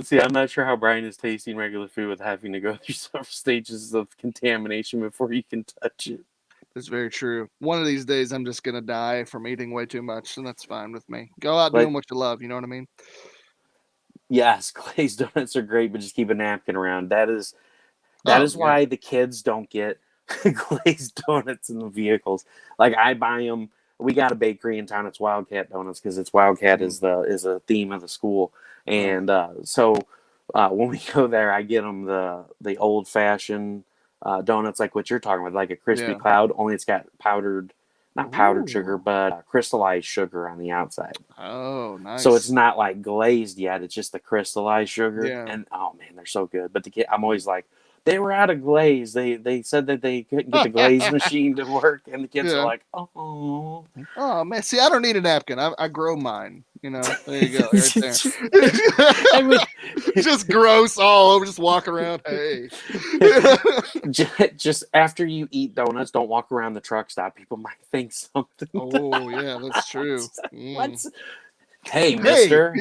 See, I'm not sure how Brian is tasting regular food with having to go through several stages of contamination before you can touch it. That's very true. One of these days, I'm just gonna die from eating way too much, and that's fine with me. Go out doing what you love. You know what I mean? Yes, glazed donuts are great, but just keep a napkin around. That is why the kids don't get glazed donuts in the vehicles. Like I buy them. We got a bakery in town. It's Wildcat Donuts because it's Wildcat is a theme of the school, and so when we go there, I get them the old fashioned donuts like what you're talking about, like a crispy cloud. Only it's got not powdered sugar, but crystallized sugar on the outside. Oh, nice. So it's not like glazed yet. It's just the crystallized sugar, and oh man, they're so good. But I'm always like, they were out of glaze. They said that they couldn't get the glaze machine to work, and the kids are like, oh man. See, I don't need a napkin. I grow mine. There you go, right there. I mean, just gross all over. Just walk around. Hey, just after you eat donuts, don't walk around the truck stop. People might think something. Oh yeah, that's true. Hey, Hey, mister.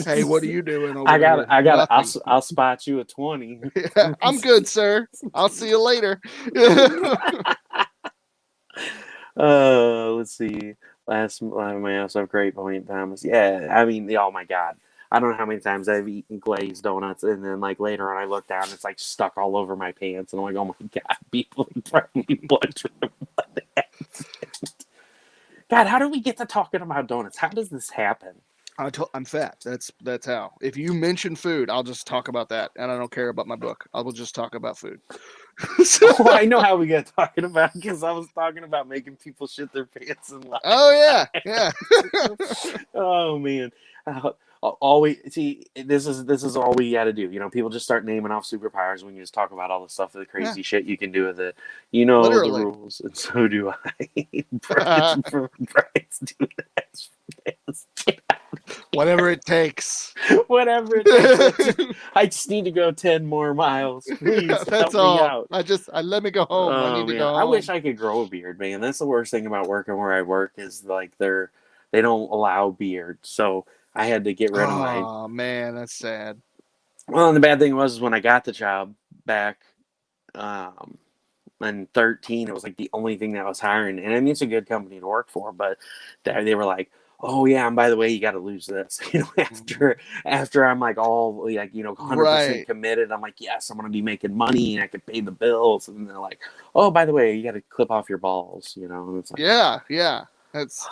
hey, what are you doing over there? Nothing. I'll spot you a 20. Yeah, I'm good, sir. I'll see you later. Let's see. Last my house of Great Point, Thomas. Yeah, I mean, oh my God. I don't know how many times I've eaten glazed donuts, and then like later on, I look down, it's like stuck all over my pants, and I'm like, oh my God, people probably blood. God, how do we get to talking about donuts? How does this happen? I'm fat. That's how. If you mention food, I'll just talk about that, and I don't care about my book. I will just talk about food. Oh, I know how we got talking about because I was talking about making people shit their pants and lie. Oh yeah, yeah. Oh man, all we see this is all we got to do. You know, people just start naming off superpowers when you just talk about all the stuff, the crazy shit you can do with it. You know Literally. the rules, and so do I. Brian's doing that. Whatever it takes. Whatever it takes. I just need to go 10 more miles. Please That's help all. me out. I let me go home. I need to Man, go home. I wish I could grow a beard, man. That's the worst thing about working where I work is like they don't allow beards. So I had to get rid of mine. Oh man, that's sad. Well, and the bad thing was when I got the job back in 13, it was like the only thing that was hiring. And I mean, it's a good company to work for, but they were like, oh yeah, and by the way, you got to lose this. You know, after I'm like all like 100% committed, I'm like, yes, I'm gonna be making money and I can pay the bills. And they're like, oh, by the way, you got to clip off your balls. You know, and it's like, yeah. That's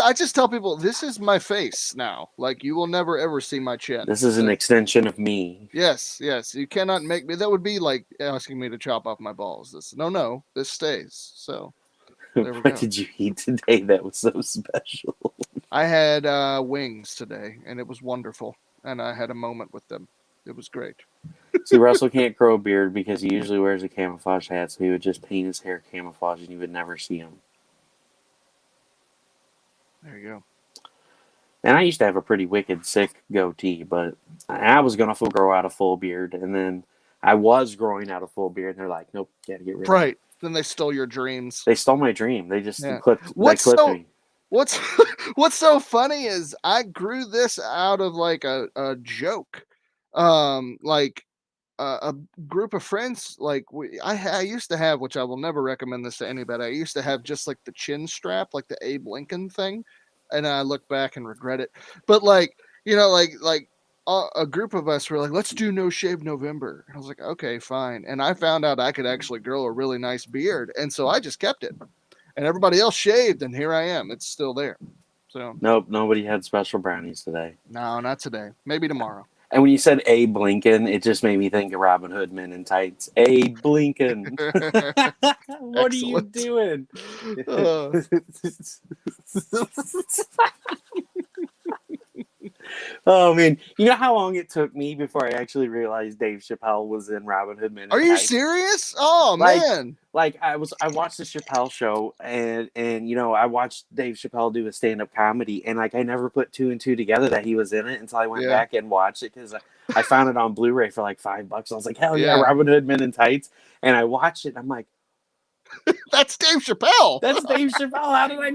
I just tell people this is my face now. Like you will never ever see my chin. This is an extension of me. Yes. You cannot make me. That would be like asking me to chop off my balls. This stays. So what did you eat today that was so special? I had wings today, and it was wonderful. And I had a moment with them. It was great. See, Russell can't grow a beard because he usually wears a camouflage hat, so he would just paint his hair camouflage, and you would never see him. There you go. And I used to have a pretty wicked, sick goatee, but I was going to grow out a full beard, and then I was growing out a full beard, and they're like, nope, got to get rid of it. Right. Then they stole your dreams. They stole my dream. They just clipped me. What's so funny is I grew this out of like a joke. Like a group of friends, like I used to have, which I will never recommend this to anybody. I used to have just like the chin strap, like the Abe Lincoln thing, and I look back and regret it. But like a group of us were like, let's do No Shave November, and I was like, okay, fine. And I found out I could actually grow a really nice beard, and so I just kept it. And everybody else shaved, and here I am. It's still there. So nope, nobody had special brownies today. No, not today. Maybe tomorrow. And when you said Abe Lincoln, it just made me think of Robin Hood Men in Tights. Abe Lincoln. What are you doing? Oh man, you know how long it took me before I actually realized Dave Chappelle was in Robin Hood Men in Tights? Are you serious? Oh man. Like I watched the Chappelle show and I watched Dave Chappelle do a stand-up comedy, and like I never put two and two together that he was in it until I went back and watched it because I found it on Blu-ray for like $5. I was like, hell yeah, Robin Hood Men in Tights. And I watched it and I'm like, that's Dave Chappelle. That's Dave Chappelle. How did I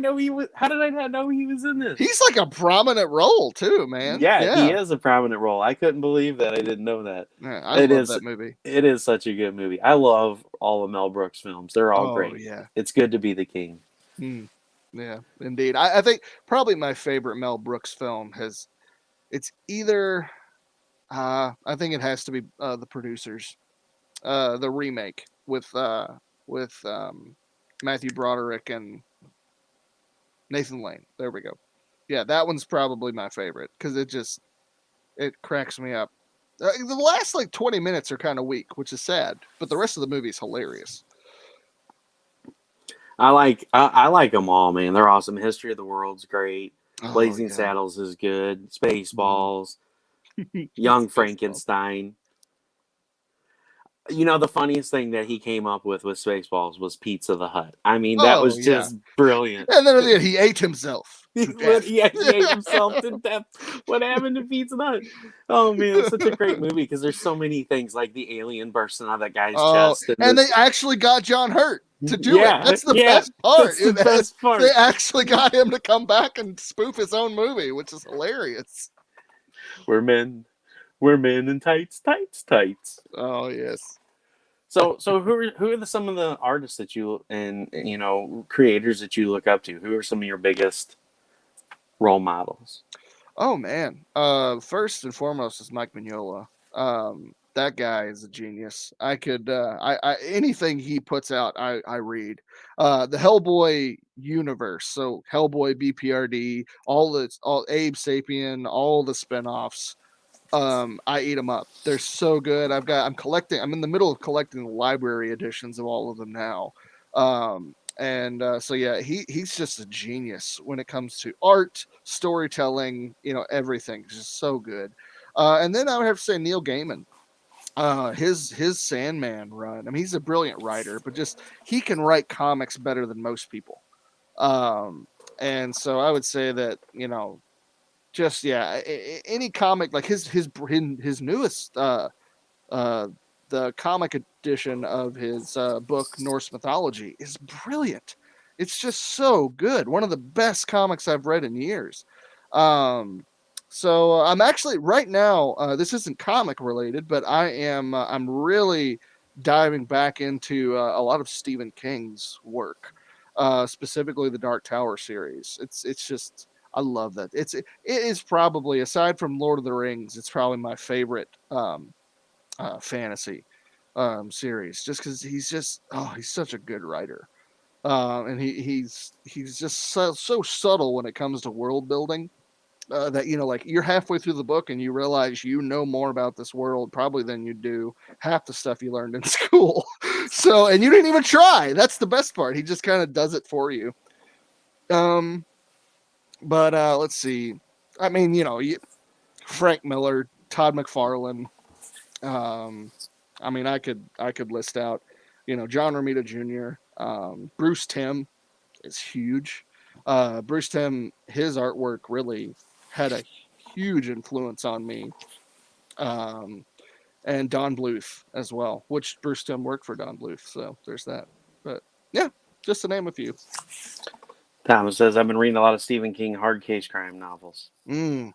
not know he was in this? He's like a prominent role too, man. Yeah, he is a prominent role. I couldn't believe that. I didn't know that. Yeah, I love that movie. It is such a good movie. I love all of Mel Brooks' films. They're all great. Yeah. It's good to be the king. Yeah, indeed. I think probably my favorite Mel Brooks film it's either I think it has to be The Producers. The remake with Matthew Broderick and Nathan Lane. There we go. Yeah, that one's probably my favorite because it cracks me up. The last like 20 minutes are kind of weak, which is sad, but the rest of the movie is hilarious. I like them all, man. They're awesome. History of the World's great. Blazing Saddles is good. Spaceballs. Young Frankenstein. You know, the funniest thing that he came up with Spaceballs was Pizza the Hut. I mean, that was just brilliant. And then he ate himself. to death. He ate himself to death. What happened to Pizza Hut? Oh man, it's such a great movie because there's so many things like the alien bursting out of that guy's chest, And they actually got John Hurt to do it. That's the best part. That's the best part. They actually got him to come back and spoof his own movie, which is hilarious. We're men in tights. Oh yes. So who are some of the artists that you and creators that you look up to? Who are some of your biggest role models? Oh man. First and foremost is Mike Mignola. That guy is a genius. I could anything he puts out, I read. The Hellboy universe, so Hellboy, BPRD, all Abe Sapien, all the spinoffs. I eat them up. They're so good. I'm in the middle of collecting the library editions of all of them now. So yeah, he's just a genius when it comes to art, storytelling, everything. Just so good. And then I would have to say Neil Gaiman. His Sandman run. I mean, he's a brilliant writer, but just he can write comics better than most people. And so I would say that, just any comic like his newest the comic edition of his book Norse mythology is brilliant. It's just so good. One of the best comics I've read in years. So I'm actually right now. This isn't comic related, but I'm really diving back into a lot of Stephen King's work, specifically the Dark Tower series. It's just I love that. It is probably, aside from Lord of the Rings, it's probably my favorite fantasy series, just because he's such a good writer, and he's just so subtle when it comes to world building. That like you're halfway through the book and you realize you know more about this world probably than you do half the stuff you learned in school. So, and you didn't even try. That's the best part. He just kind of does it for you. But let's see. I mean, Frank Miller, Todd McFarlane. I mean, I could list out, John Romita Jr. Bruce Timm is huge. Bruce Timm, his artwork really had a huge influence on me. And Don Bluth as well, which Bruce Timm worked for Don Bluth. So there's that. But yeah, just to name a few. Thomas says, I've been reading a lot of Stephen King hard case crime novels. Mm.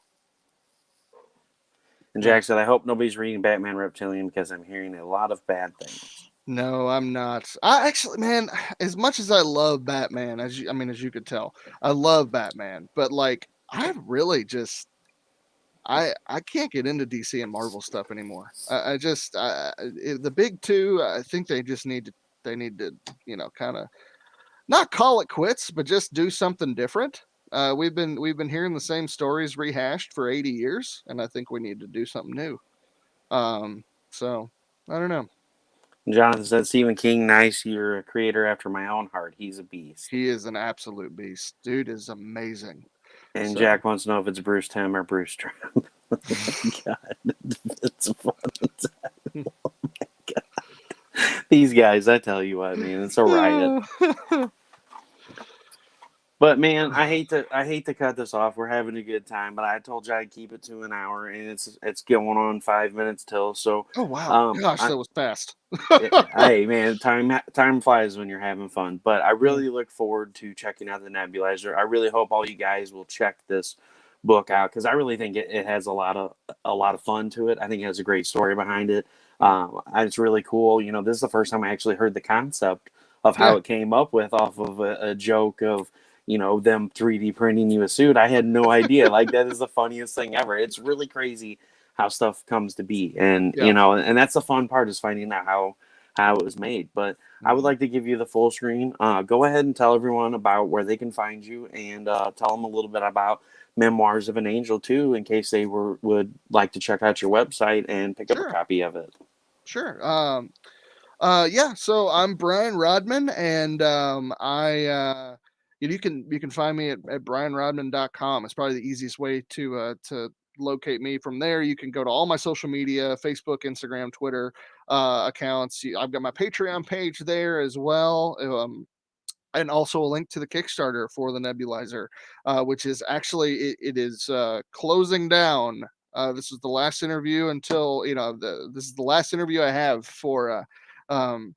And Jack said, I hope nobody's reading Batman Reptilian because I'm hearing a lot of bad things. No, I'm not. I actually, man, as much as I love Batman, as you could tell, I love Batman. But like, I really just, I can't get into DC and Marvel stuff anymore. The big two, I think they just need to, kind of not call it quits, but just do something different. We've been hearing the same stories rehashed for 80 years, and I think we need to do something new. So I don't know. Jonathan said, Stephen King, nice. You're a creator after my own heart. He's a beast. He is an absolute beast. Dude is amazing. And Jack wants to know if it's Bruce Timm or Bruce Trump. Oh my God. It's fun. Oh my God. These guys, I tell you what, man, it's a riot. But man, I hate to cut this off. We're having a good time, but I told you I'd keep it to an hour, and it's going on 5 minutes till. So, oh wow, gosh, that was fast. Hey man, time flies when you're having fun. But I really look forward to checking out the Nebulizer. I really hope all you guys will check this book out because I really think it has a lot of fun to it. I think it has a great story behind it. It's really cool. This is the first time I actually heard the concept of how it came up with off of a joke of them 3D printing you a suit. I had no idea. Like, that is the funniest thing ever. It's really crazy how stuff comes to be. And, and that's the fun part, is finding out how it was made. But I would like to give you the full screen. Go ahead and tell everyone about where they can find you, and tell them a little bit about Memoirs of an Angel too, in case they would like to check out your website and pick up a copy of it. Sure. So I'm Brian Rodman, and you can find me at brianrodman.com. It's probably the easiest way to locate me. From there, you can go to all my social media, Facebook, Instagram, Twitter accounts. I've got my Patreon page there as well. and also a link to the Kickstarter for the Nebulizer, which is actually it is closing down. This is the last interview until this is the last interview I have for the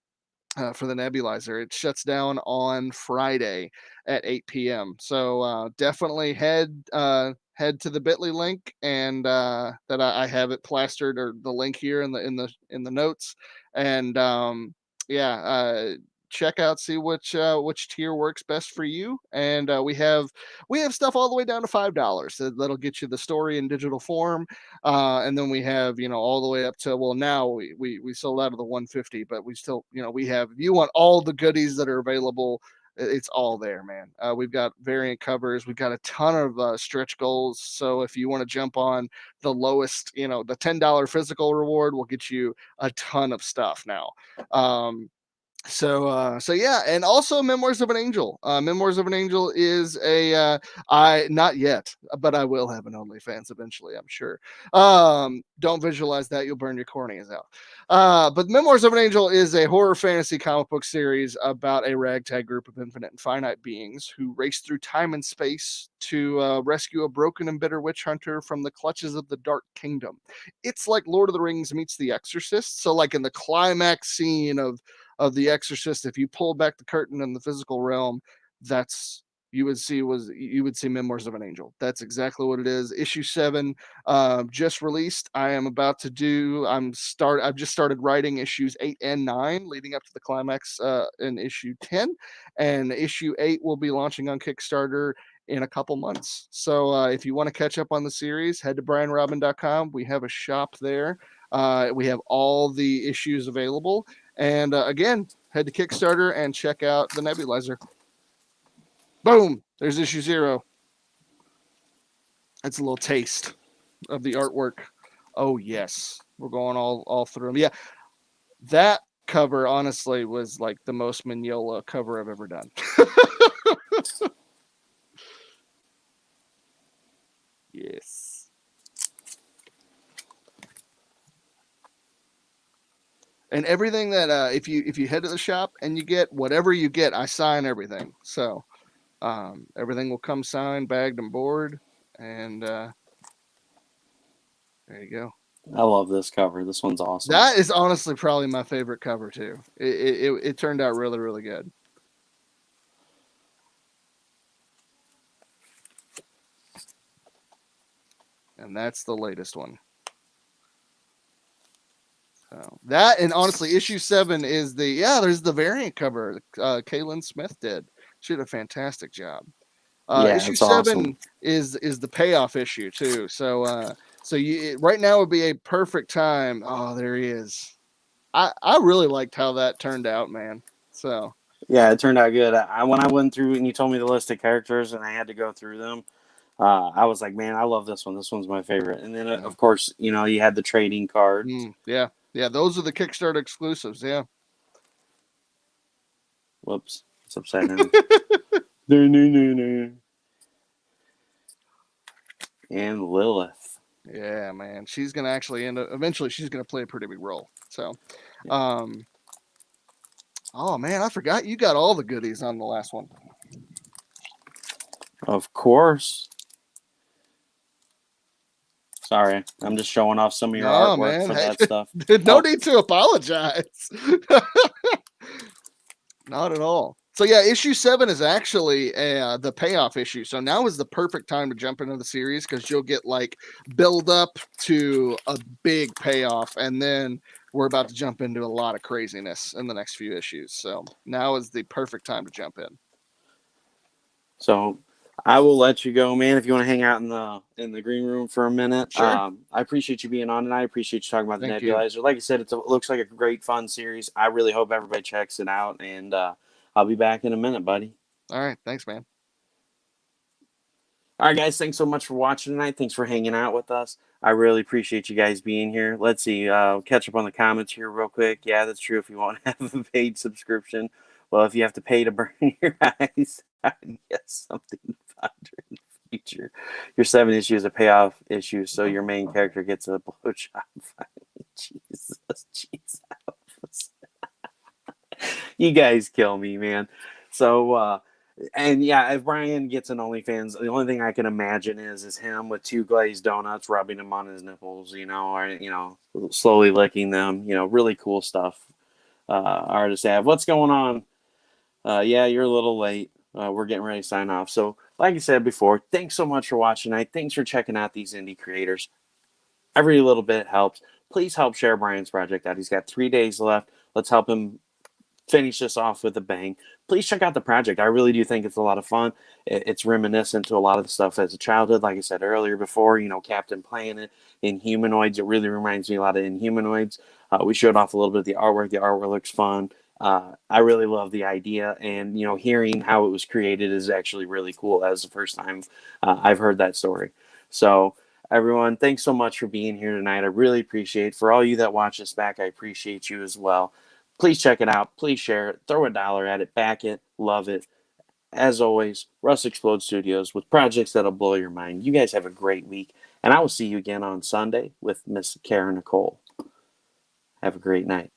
Nebulizer. It shuts down on Friday at 8 p.m. So definitely head to the Bitly link, and that I have it plastered, or the link here in the notes, and check out, see which tier works best for you. And we have stuff all the way down to $5 that'll get you the story in digital form, and then we have all the way up to, well, now we sold out of the 150, but we still we have, if you want all the goodies that are available, it's all there, man. We've got variant covers, we've got a ton of stretch goals, so if you want to jump on the lowest, the $10 physical reward will get you a ton of stuff now. So yeah, and also Memoirs of an Angel. Memoirs of an Angel is I not yet, but I will have an OnlyFans eventually, I'm sure. Don't visualize that, you'll burn your corneas out. But Memoirs of an Angel is a horror fantasy comic book series about a ragtag group of infinite and finite beings who race through time and space to rescue a broken and bitter witch hunter from the clutches of the Dark Kingdom. It's like Lord of the Rings meets The Exorcist. So like in the climax scene of The Exorcist, if you pull back the curtain in the physical realm, that's you would see Memoirs of an Angel. That's exactly what it is. Issue 7 just released. I've just started writing issues 8 and 9 leading up to the climax in issue 10, and issue 8 will be launching on Kickstarter in a couple months. So if you want to catch up on the series, head to brianrobin.com. We have a shop there. We have all the issues available. And again, head to Kickstarter and check out the Nebulizer. Boom! There's issue 0. That's a little taste of the artwork. Oh yes, we're going all through them. Yeah, that cover honestly was like the most Mignola cover I've ever done. Yes. And everything that if you head to the shop and you get whatever you get, I sign everything. So everything will come signed, bagged, and board. And there you go. I love this cover. This one's awesome. That is honestly probably my favorite cover too. It turned out really, really good. And that's the latest one. So that, and honestly, issue 7 is there's the variant cover. Kaylin Smith did. She did a fantastic job. Issue 7 awesome. is the payoff issue too. So right now would be a perfect time. Oh, there he is. I really liked how that turned out, man. So yeah, it turned out good. When I went through and you told me the list of characters and I had to go through them, I was like, man, I love this one. This one's my favorite. And then of course, you had the trading cards. Yeah, those are the Kickstarter exclusives. Yeah. Whoops, it's upside down. No. And Lilith. Yeah, man, she's gonna actually eventually she's gonna play a pretty big role. So, oh man, I forgot you got all the goodies on the last one. Of course. Sorry, I'm just showing off some of your artwork for that stuff. No need to apologize. Not at all. So yeah, issue 7 is actually the payoff issue. So now is the perfect time to jump into the series because you'll get like build up to a big payoff, and then we're about to jump into a lot of craziness in the next few issues. So now is the perfect time to jump in. So I will let you go, man. If you want to hang out in the green room for a minute, sure. I appreciate you being on, and I appreciate you talking about the Nebulizer. Like I said, it looks like a great, fun series. I really hope everybody checks it out, and I'll be back in a minute, buddy. All right, thanks, man. All right, guys, thanks so much for watching tonight. Thanks for hanging out with us. I really appreciate you guys being here. Let's see, catch up on the comments here real quick. Yeah, that's true. If you want to have a paid subscription, well, if you have to pay to burn your eyes, I guess something to ponder in the future. Your 7 issue is a payoff issue, so your main character gets a blowjob. Jesus. You guys kill me, man. So, and yeah, if Brian gets an OnlyFans, the only thing I can imagine is him with 2 glazed donuts, rubbing them on his nipples, or slowly licking them. Really cool stuff. Artists have. What's going on? Yeah, you're a little late. We're getting ready to sign off. So, like I said before, thanks so much for watching tonight. Thanks for checking out these indie creators. Every little bit helps. Please help share Brian's project out. He's got 3 days left. Let's help him finish this off with a bang. Please check out the project. I really do think it's a lot of fun. It's reminiscent to a lot of the stuff as a childhood. Like I said earlier before, Captain Planet, Inhumanoids. It really reminds me a lot of Inhumanoids. We showed off a little bit of the artwork. The artwork looks fun. I really love the idea, and hearing how it was created is actually really cool. That was the first time I've heard that story. So everyone, thanks so much for being here tonight. I really appreciate it. For all you that watch this back, I appreciate you as well. Please check it out. Please share it. Throw $1 at it. Back it. Love it. As always, Russ Explode Studios with projects that'll blow your mind. You guys have a great week, and I will see you again on Sunday with Miss Karen Nicole. Have a great night.